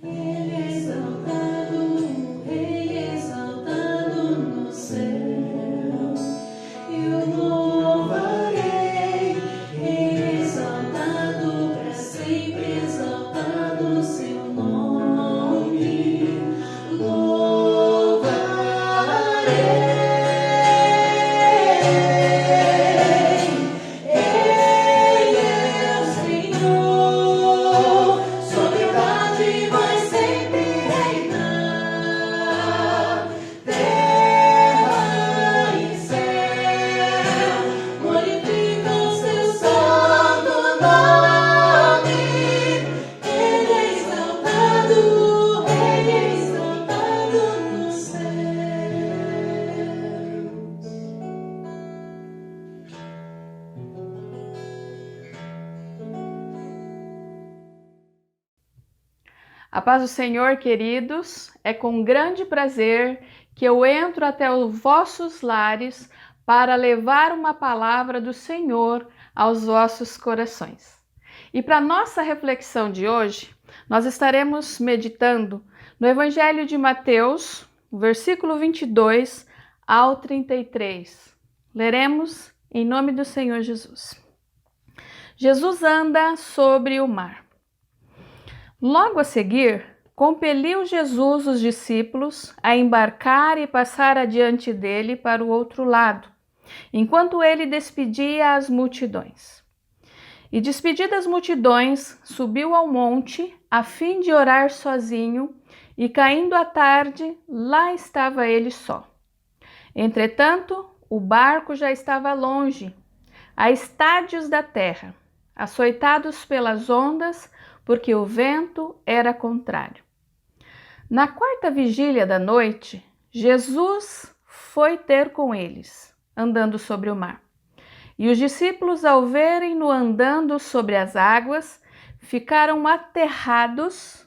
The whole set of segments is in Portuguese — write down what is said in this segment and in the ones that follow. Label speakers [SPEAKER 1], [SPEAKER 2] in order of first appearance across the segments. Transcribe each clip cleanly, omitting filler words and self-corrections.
[SPEAKER 1] Ele paz do Senhor, queridos, é com grande prazer que eu entro até os vossos lares para levar uma palavra do Senhor aos vossos corações. E para nossa reflexão de hoje, nós estaremos meditando no Evangelho de Mateus, versículo 22 ao 33. Leremos em nome do Senhor Jesus. Jesus anda sobre o mar. Logo a seguir, compeliu Jesus os discípulos a embarcar e passar adiante dele para o outro lado, enquanto ele despedia as multidões. E despedidas as multidões, subiu ao monte a fim de orar sozinho, e caindo a tarde, lá estava ele só. Entretanto, o barco já estava longe, a estádios da terra, açoitados pelas ondas, porque o vento era contrário. Na quarta vigília da noite, Jesus foi ter com eles, andando sobre o mar. E os discípulos, ao verem-no andando sobre as águas, ficaram aterrados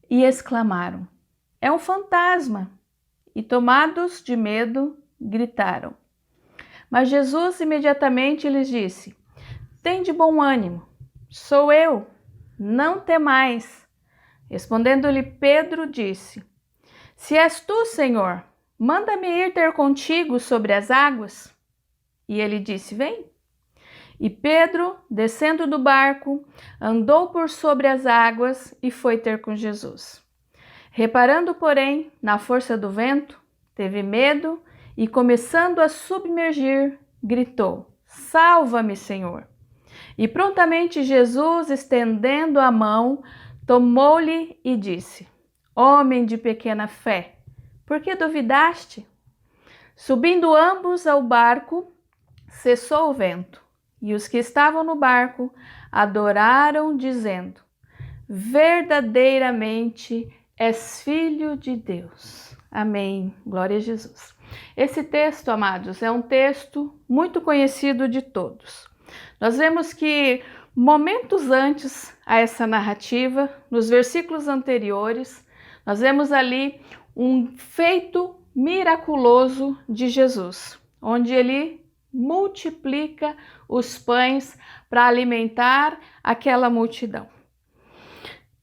[SPEAKER 1] e exclamaram: "É um fantasma!" E tomados de medo, gritaram. Mas Jesus imediatamente lhes disse: "Tende bom ânimo, sou eu, não temais." Respondendo-lhe Pedro, disse: "Se és tu, Senhor, manda-me ir ter contigo sobre as águas." E ele disse: "Vem." E Pedro, descendo do barco, andou por sobre as águas e foi ter com Jesus. Reparando, porém, na força do vento, teve medo e, começando a submergir, gritou: "Salva-me, Senhor!" E prontamente Jesus, estendendo a mão, tomou-lhe e disse: "Homem de pequena fé, por que duvidaste?" Subindo ambos ao barco, cessou o vento, e os que estavam no barco adoraram, dizendo: "Verdadeiramente és Filho de Deus." Amém. Glória a Jesus. Esse texto, amados, é um texto muito conhecido de todos. Nós vemos que momentos antes a essa narrativa, nos versículos anteriores, nós vemos ali um feito miraculoso de Jesus, onde ele multiplica os pães para alimentar aquela multidão.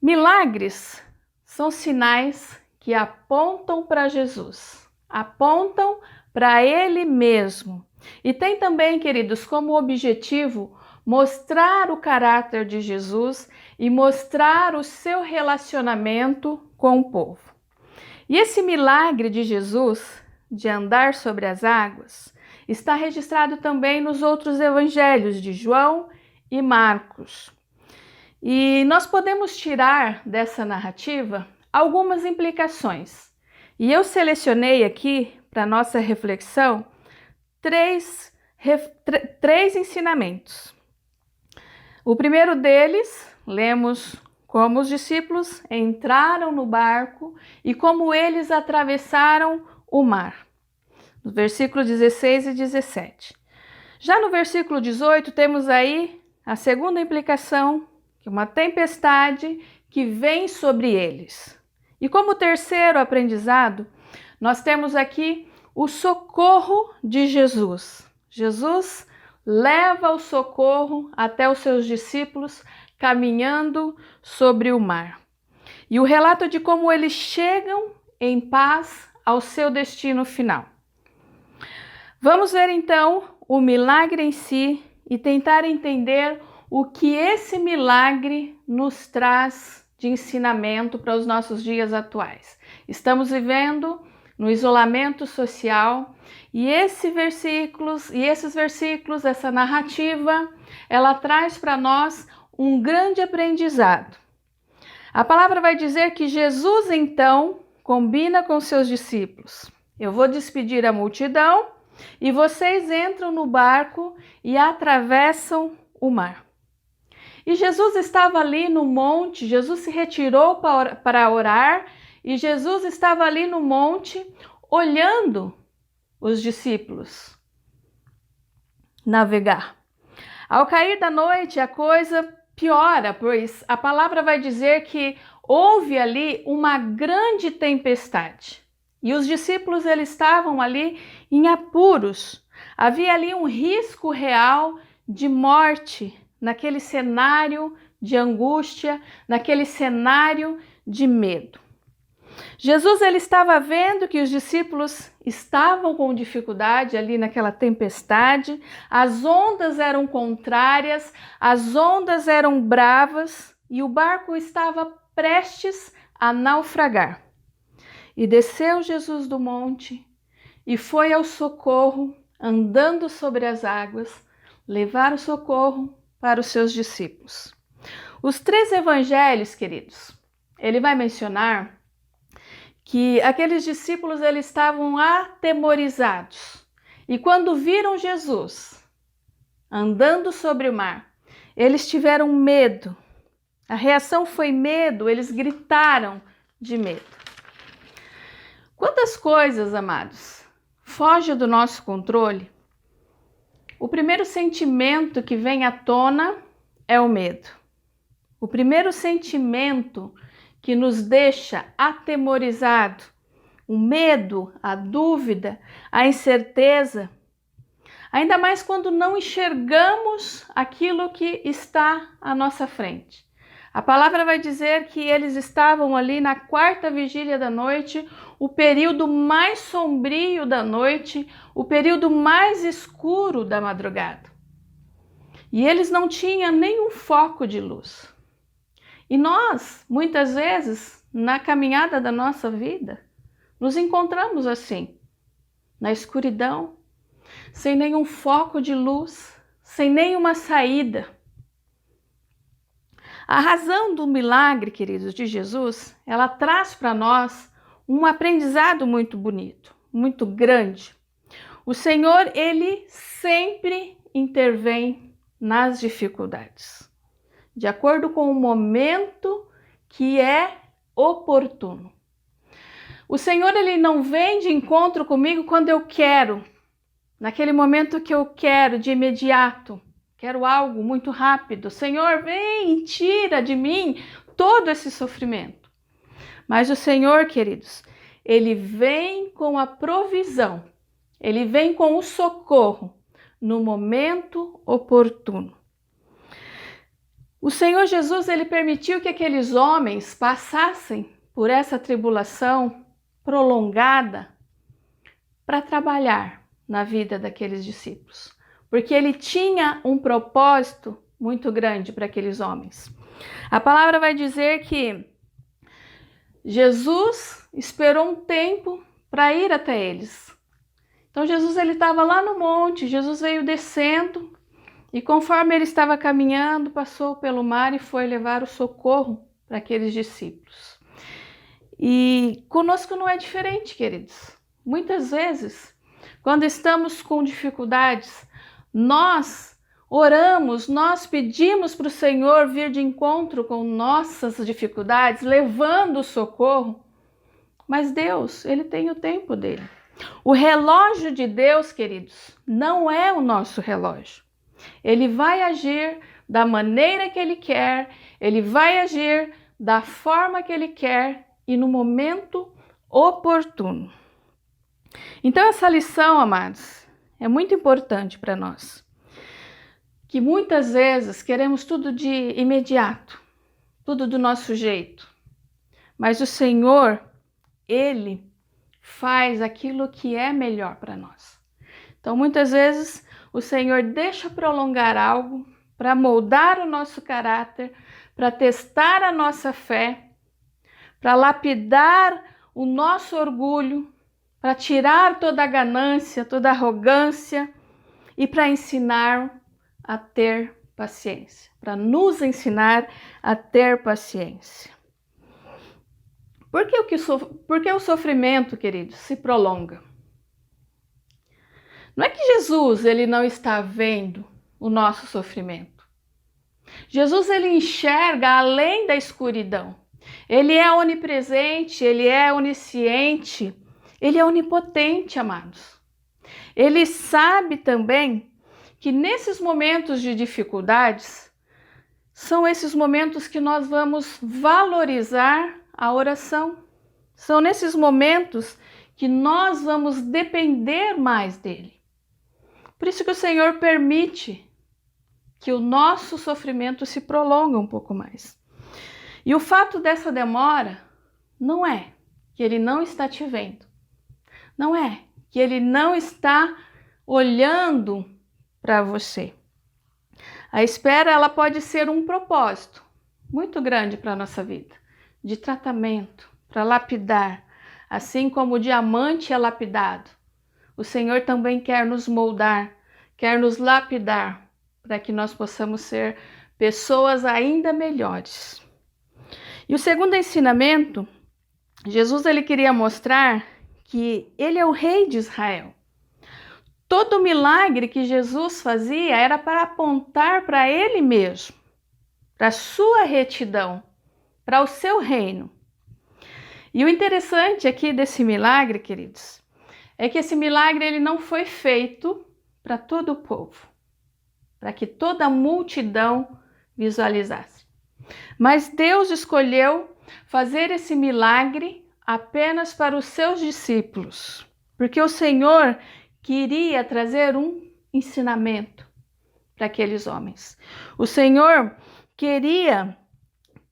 [SPEAKER 1] Milagres são sinais que apontam para Jesus, apontam para Ele mesmo. E tem também, queridos, como objetivo mostrar o caráter de Jesus e mostrar o seu relacionamento com o povo. E esse milagre de Jesus, de andar sobre as águas, está registrado também nos outros evangelhos de João e Marcos. E nós podemos tirar dessa narrativa algumas implicações. E eu selecionei aqui, para nossa reflexão, três ensinamentos. O primeiro deles, lemos como os discípulos entraram no barco e como eles atravessaram o mar. No versículo 16 e 17. Já no versículo 18, temos aí a segunda implicação, que é uma tempestade que vem sobre eles. E como terceiro aprendizado, nós temos aqui o socorro de Jesus. Jesus leva o socorro até os seus discípulos caminhando sobre o mar. E o relato de como eles chegam em paz ao seu destino final. Vamos ver então o milagre em si e tentar entender o que esse milagre nos traz de ensinamento para os nossos dias atuais. Estamos vivendo no isolamento social e esses versículos, essa narrativa, ela traz para nós um grande aprendizado. A palavra vai dizer que Jesus então combina com seus discípulos: "Eu vou despedir a multidão e vocês entram no barco e atravessam o mar." E Jesus estava ali no monte, Jesus se retirou para orar e Jesus estava ali no monte olhando os discípulos navegar. Ao cair da noite, a coisa piora, pois a palavra vai dizer que houve ali uma grande tempestade. E os discípulos eles estavam ali em apuros. Havia ali um risco real de morte naquele cenário de angústia, naquele cenário de medo. Jesus ele estava vendo que os discípulos estavam com dificuldade ali naquela tempestade, as ondas eram contrárias, as ondas eram bravas e o barco estava prestes a naufragar. E desceu Jesus do monte e foi ao socorro, andando sobre as águas, levar o socorro para os seus discípulos. Os 3 evangelhos, queridos, ele vai mencionar que aqueles discípulos eles estavam atemorizados. E quando viram Jesus andando sobre o mar, eles tiveram medo. A reação foi medo, eles gritaram de medo. Quantas coisas, amados, fogem do nosso controle? O primeiro sentimento que vem à tona é o medo. O primeiro sentimento que nos deixa atemorizados, o medo, a dúvida, a incerteza, ainda mais quando não enxergamos aquilo que está à nossa frente. A palavra vai dizer que eles estavam ali na 4ª vigília da noite, o período mais sombrio da noite, o período mais escuro da madrugada. E eles não tinham nenhum foco de luz. E nós, muitas vezes, na caminhada da nossa vida, nos encontramos assim, na escuridão, sem nenhum foco de luz, sem nenhuma saída. A razão do milagre, queridos, de Jesus, ela traz para nós um aprendizado muito bonito, muito grande. O Senhor, ele sempre intervém nas dificuldades, de acordo com o momento que é oportuno. O Senhor, ele não vem de encontro comigo quando eu quero, naquele momento que eu quero, de imediato. Quero algo muito rápido. Senhor, vem e tira de mim todo esse sofrimento. Mas o Senhor, queridos, ele vem com a provisão, ele vem com o socorro no momento oportuno. O Senhor Jesus, ele permitiu que aqueles homens passassem por essa tribulação prolongada para trabalhar na vida daqueles discípulos, porque ele tinha um propósito muito grande para aqueles homens. A palavra vai dizer que Jesus esperou um tempo para ir até eles. Então Jesus ele estava lá no monte, Jesus veio descendo e conforme ele estava caminhando, passou pelo mar e foi levar o socorro para aqueles discípulos. E conosco não é diferente, queridos. Muitas vezes, quando estamos com dificuldades, nós oramos, nós pedimos para o Senhor vir de encontro com nossas dificuldades, levando o socorro, mas Deus, ele tem o tempo dele. O relógio de Deus, queridos, não é o nosso relógio. Ele vai agir da maneira que ele quer, ele vai agir da forma que ele quer e no momento oportuno. Então essa lição, amados, é muito importante para nós. Que muitas vezes queremos tudo de imediato, tudo do nosso jeito. Mas o Senhor, ele faz aquilo que é melhor para nós. Então muitas vezes o Senhor deixa prolongar algo para moldar o nosso caráter, para testar a nossa fé, para lapidar o nosso orgulho, para tirar toda a ganância, toda a arrogância e para ensinar a ter paciência, para nos ensinar a ter paciência. Por que o sofrimento, queridos, se prolonga? Não é que Jesus ele não está vendo o nosso sofrimento. Jesus ele enxerga além da escuridão. Ele é onipresente, ele é onisciente, ele é onipotente, amados. Ele sabe também que nesses momentos de dificuldades, são esses momentos que nós vamos valorizar a oração. São nesses momentos que nós vamos depender mais dele. Por isso que o Senhor permite que o nosso sofrimento se prolongue um pouco mais. E o fato dessa demora não é que ele não está te vendo. Não é que ele não está olhando para você. A espera, ela pode ser um propósito muito grande para a nossa vida, de tratamento, para lapidar, assim como o diamante é lapidado. O Senhor também quer nos moldar, quer nos lapidar, para que nós possamos ser pessoas ainda melhores. E o segundo ensinamento, Jesus ele queria mostrar que ele é o rei de Israel. Todo milagre que Jesus fazia era para apontar para ele mesmo, para a sua retidão, para o seu reino. E o interessante aqui desse milagre, queridos, é que esse milagre ele não foi feito para todo o povo, para que toda a multidão visualizasse. Mas Deus escolheu fazer esse milagre apenas para os seus discípulos, porque o Senhor queria trazer um ensinamento para aqueles homens. O Senhor queria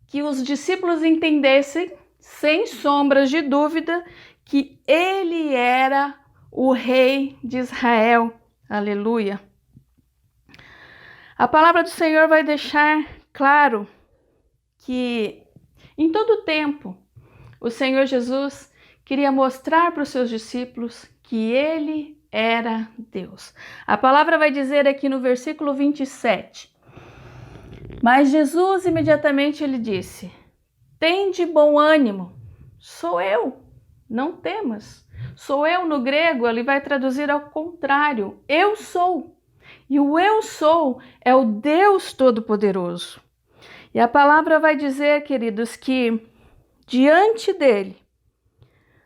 [SPEAKER 1] que os discípulos entendessem, sem sombras de dúvida, que ele era o rei de Israel. Aleluia. A palavra do Senhor vai deixar claro que em todo tempo o Senhor Jesus queria mostrar para os seus discípulos que ele era Deus. A palavra vai dizer aqui no versículo 27. Mas Jesus imediatamente ele disse: tende bom ânimo, sou eu, não temas. Sou eu no grego, ele vai traduzir ao contrário, eu sou. E o eu sou é o Deus Todo-Poderoso. E a palavra vai dizer, queridos, que diante dele,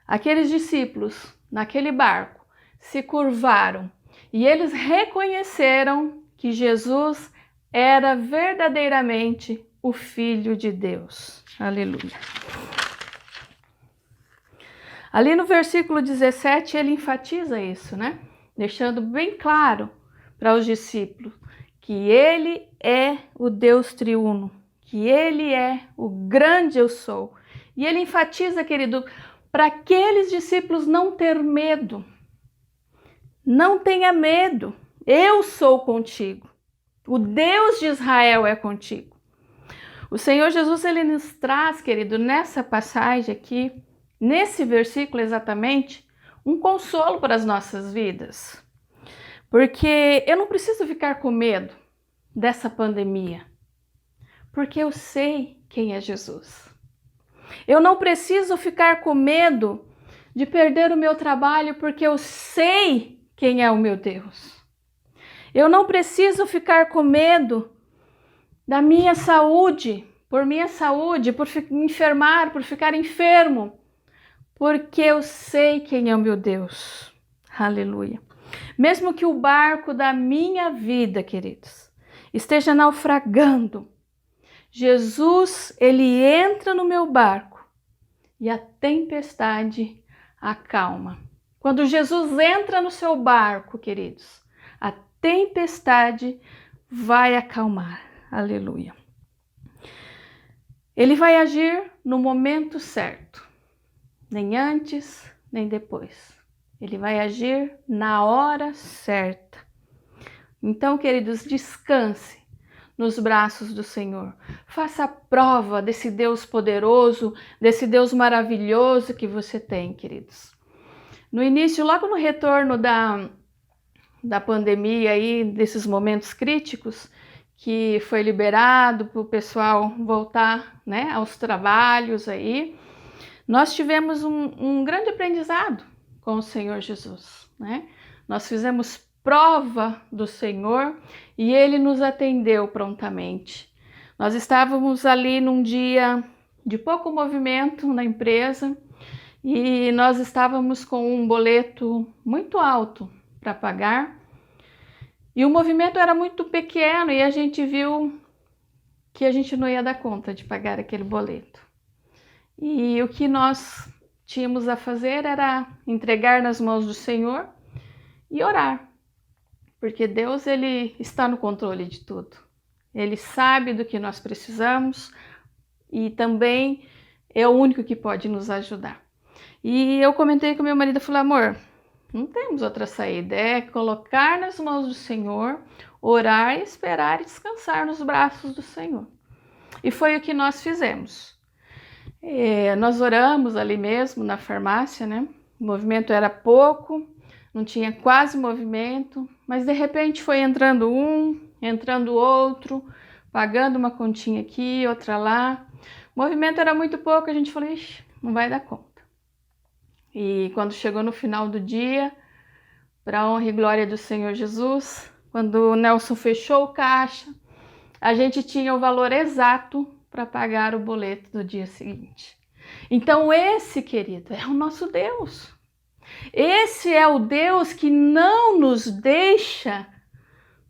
[SPEAKER 1] aqueles discípulos naquele barco se curvaram e eles reconheceram que Jesus era verdadeiramente o Filho de Deus. Aleluia. Ali no versículo 17 ele enfatiza isso, né? Deixando bem claro para os discípulos que ele é o Deus triuno, que ele é o grande eu sou. E ele enfatiza, querido, para aqueles discípulos não ter medo. Não tenha medo, eu sou contigo. O Deus de Israel é contigo. O Senhor Jesus, ele nos traz, querido, nessa passagem aqui, nesse versículo exatamente, um consolo para as nossas vidas. Porque eu não preciso ficar com medo dessa pandemia, porque eu sei quem é Jesus. Eu não preciso ficar com medo de perder o meu trabalho, porque eu sei quem é o meu Deus. Eu não preciso ficar com medo da minha saúde, por me enfermar, por ficar enfermo, porque eu sei quem é o meu Deus. Aleluia. Mesmo que o barco da minha vida, queridos, esteja naufragando, Jesus, ele entra no meu barco e a tempestade acalma. Quando Jesus entra no seu barco, queridos, a tempestade vai acalmar. Aleluia. Ele vai agir no momento certo, nem antes, nem depois. Ele vai agir na hora certa. Então, queridos, descanse nos braços do Senhor. Faça a prova desse Deus poderoso, desse Deus maravilhoso que você tem, queridos. No início, logo no retorno da pandemia aí, desses momentos críticos, que foi liberado para o pessoal voltar, né, aos trabalhos aí, nós tivemos um grande aprendizado com o Senhor Jesus, né? Nós fizemos prova do Senhor e ele nos atendeu prontamente. Nós estávamos ali num dia de pouco movimento na empresa e nós estávamos com um boleto muito alto para pagar e o movimento era muito pequeno e a gente viu que a gente não ia dar conta de pagar aquele boleto. E o que nós tínhamos a fazer era entregar nas mãos do Senhor e orar, porque Deus, Ele está no controle de tudo. Ele sabe do que nós precisamos e também é o único que pode nos ajudar. E eu comentei com meu marido, falei, amor, não temos outra saída, é colocar nas mãos do Senhor, orar, esperar e descansar nos braços do Senhor. E foi o que nós fizemos. Nós oramos ali mesmo na farmácia, né? O movimento era pouco, não tinha quase movimento, mas de repente foi entrando um, entrando outro, pagando uma continha aqui, outra lá. O movimento era muito pouco, a gente falou, ixi, não vai dar conta. E quando chegou no final do dia, para a honra e glória do Senhor Jesus, quando o Nelson fechou o caixa, a gente tinha o valor exato para pagar o boleto do dia seguinte. Então esse, querido, é o nosso Deus. Esse é o Deus que não nos deixa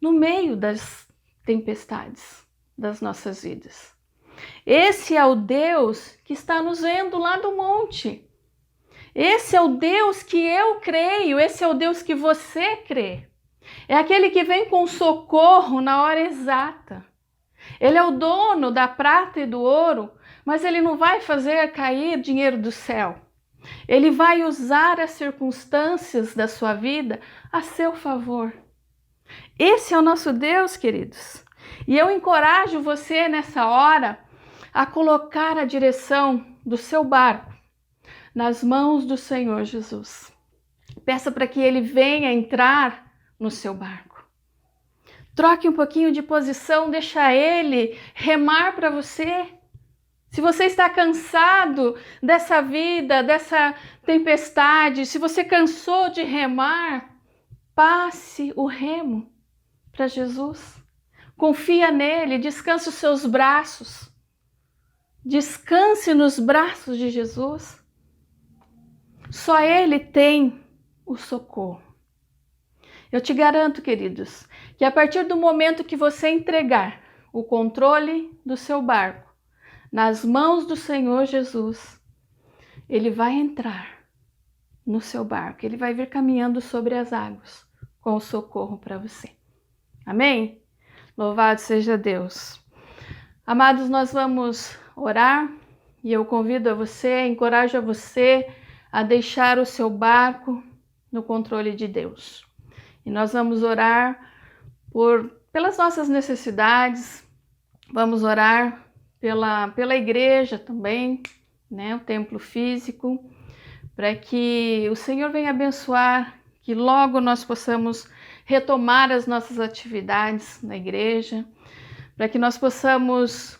[SPEAKER 1] no meio das tempestades das nossas vidas. Esse é o Deus que está nos vendo lá do monte. Esse é o Deus que eu creio, esse é o Deus que você crê. É aquele que vem com socorro na hora exata. Ele é o dono da prata e do ouro, mas ele não vai fazer cair dinheiro do céu. Ele vai usar as circunstâncias da sua vida a seu favor. Esse é o nosso Deus, queridos. E eu encorajo você nessa hora a colocar a direção do seu barco nas mãos do Senhor Jesus. Peça para que Ele venha entrar no seu barco. Troque um pouquinho de posição, deixa Ele remar para você. Se você está cansado dessa vida, dessa tempestade, se você cansou de remar, passe o remo para Jesus. Confia nele, descanse os seus braços. Descanse nos braços de Jesus. Só Ele tem o socorro. Eu te garanto, queridos, que a partir do momento que você entregar o controle do seu barco nas mãos do Senhor Jesus, Ele vai entrar no seu barco, Ele vai vir caminhando sobre as águas com o socorro para você. Amém? Louvado seja Deus. Amados, nós vamos orar e eu convido a você, encorajo a você a deixar o seu barco no controle de Deus. E nós vamos orar pelas nossas necessidades, vamos orar pela igreja também, né, o templo físico, para que o Senhor venha abençoar, que logo nós possamos retomar as nossas atividades na igreja, para que nós possamos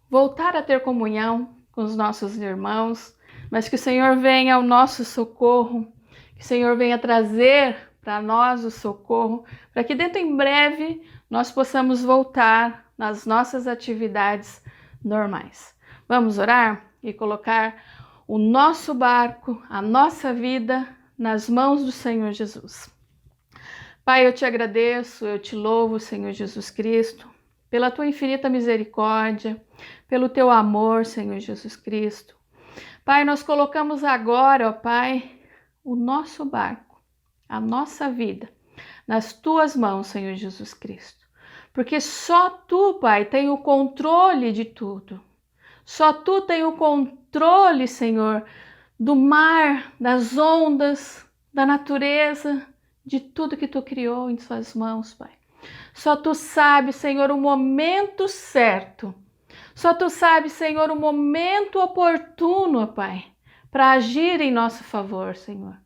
[SPEAKER 1] voltar a ter comunhão com os nossos irmãos, mas que o Senhor venha ao nosso socorro, que o Senhor venha trazer para nós o socorro, para que dentro em breve nós possamos voltar nas nossas atividades normais. Vamos orar e colocar o nosso barco, a nossa vida nas mãos do Senhor Jesus. Pai, eu te agradeço, eu te louvo, Senhor Jesus Cristo, pela tua infinita misericórdia, pelo teu amor, Senhor Jesus Cristo. Pai, nós colocamos agora, ó Pai, o nosso barco, a nossa vida, nas tuas mãos, Senhor Jesus Cristo. Porque só tu, Pai, tem o controle de tudo. Só tu tem o controle, Senhor, do mar, das ondas, da natureza, de tudo que tu criou em suas mãos, Pai. Só tu sabe, Senhor, o momento certo. Só tu sabe, Senhor, o momento oportuno, Pai, para agir em nosso favor, Senhor.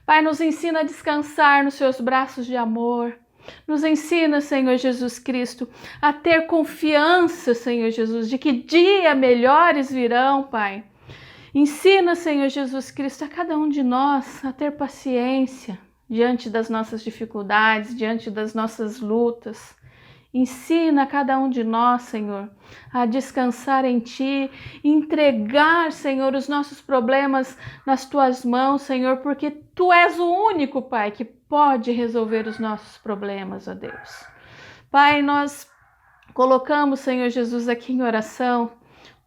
[SPEAKER 1] Pai, nos ensina a descansar nos seus braços de amor. Nos ensina, Senhor Jesus Cristo, a ter confiança, Senhor Jesus, de que dias melhores virão, Pai. Ensina, Senhor Jesus Cristo, a cada um de nós a ter paciência diante das nossas dificuldades, diante das nossas lutas. Ensina a cada um de nós, Senhor, a descansar em Ti, entregar, Senhor, os nossos problemas nas Tuas mãos, Senhor, porque Tu és o único, Pai, que pode resolver os nossos problemas, ó Deus. Pai, nós Colocamos, Senhor Jesus, aqui em oração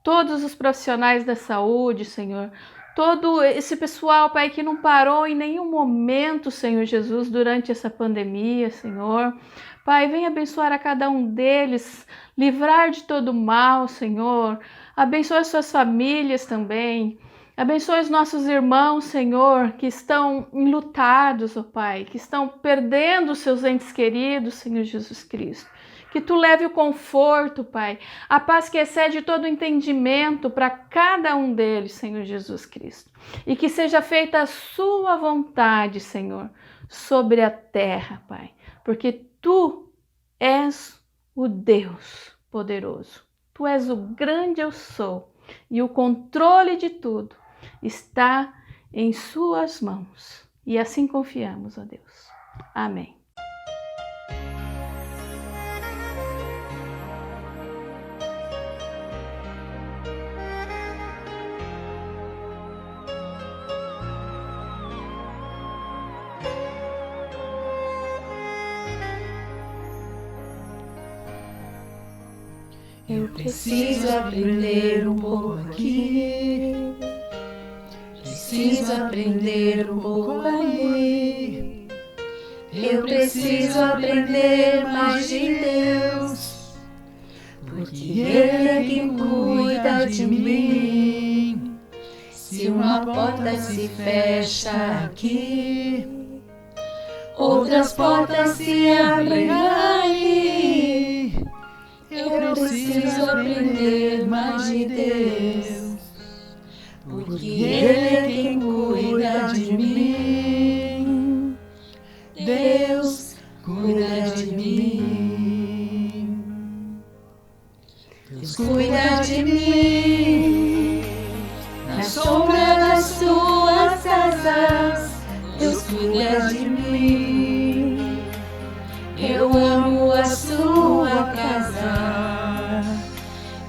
[SPEAKER 1] todos os profissionais da saúde, Senhor, todo esse pessoal, Pai, que não parou em nenhum momento, Senhor Jesus, durante essa pandemia, Senhor. Pai, venha abençoar a cada um deles, livrar de todo mal, Senhor. Abençoe as suas famílias também. Abençoe os nossos irmãos, Senhor, que estão enlutados, ó Pai, que estão perdendo os seus entes queridos, Senhor Jesus Cristo. Que Tu leve o conforto, Pai, a paz que excede todo entendimento para cada um deles, Senhor Jesus Cristo. E que seja feita a Sua vontade, Senhor, sobre a terra, Pai, porque Tu és o Deus poderoso. Tu és o grande eu sou e o controle de tudo está em Suas mãos. E assim confiamos, ó Deus. Amém.
[SPEAKER 2] Eu preciso aprender um pouco aqui, preciso aprender um pouco ali. Eu preciso aprender mais de Deus, porque Ele é quem cuida de mim. Se uma porta se fecha aqui, outras portas se abrem ali. Eu preciso aprender mais de Deus, porque Ele é quem cuida de mim. Deus cuida de mim. Deus cuida de mim. Na sombra das Suas asas, Deus cuida de mim. Eu amo a Sua casa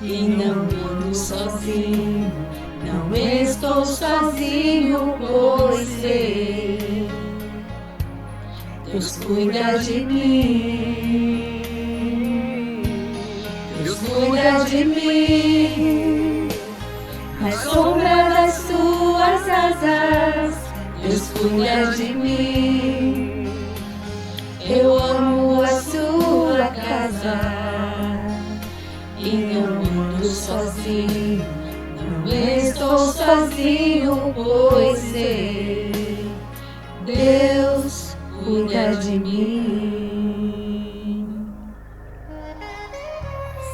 [SPEAKER 2] e não ando sozinho, não estou sozinho, pois sei, Deus cuida de mim. Deus cuida de mim. Na sombra das Suas asas, Deus cuida de mim. Eu amo a Sua casa e não ando sozinho, não estou sozinho, pois sei, Deus cuida de mim.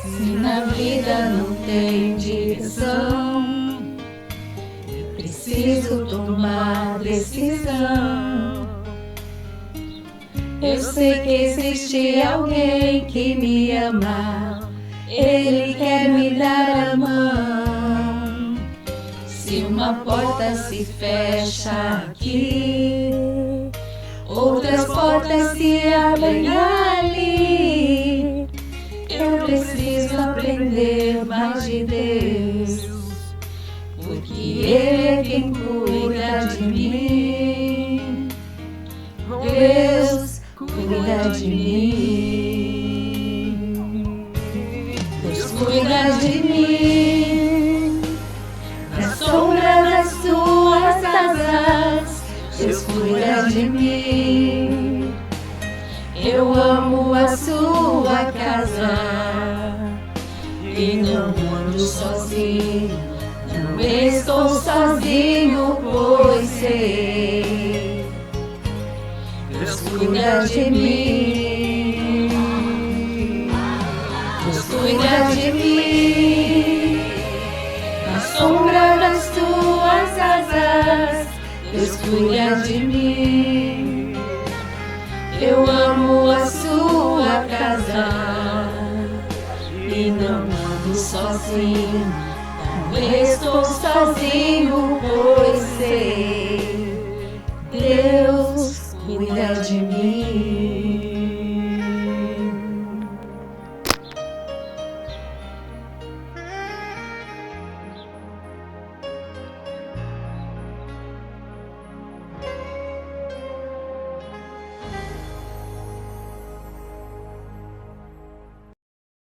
[SPEAKER 2] Se na vida não tem direção, eu preciso tomar decisão. Eu sei que existe alguém que me ama, Ele quer me dar a mão. Se uma porta se fecha aqui, outras portas se abrem ali. Eu preciso aprender mais de Deus, porque Ele é quem cuida de mim. Deus cuida de mim. Deus cuida de mim. Na sombra das Suas asas, Deus cuida de mim. Eu amo a Sua casa e não ando sozinho, não estou sozinho, pois sei, Deus cuida de mim. Deus cuida de mim. Na sombra das Suas asas, Deus cuida de mim. Eu amo a Sua casa e não ando sozinho, não estou sozinho, pois sei,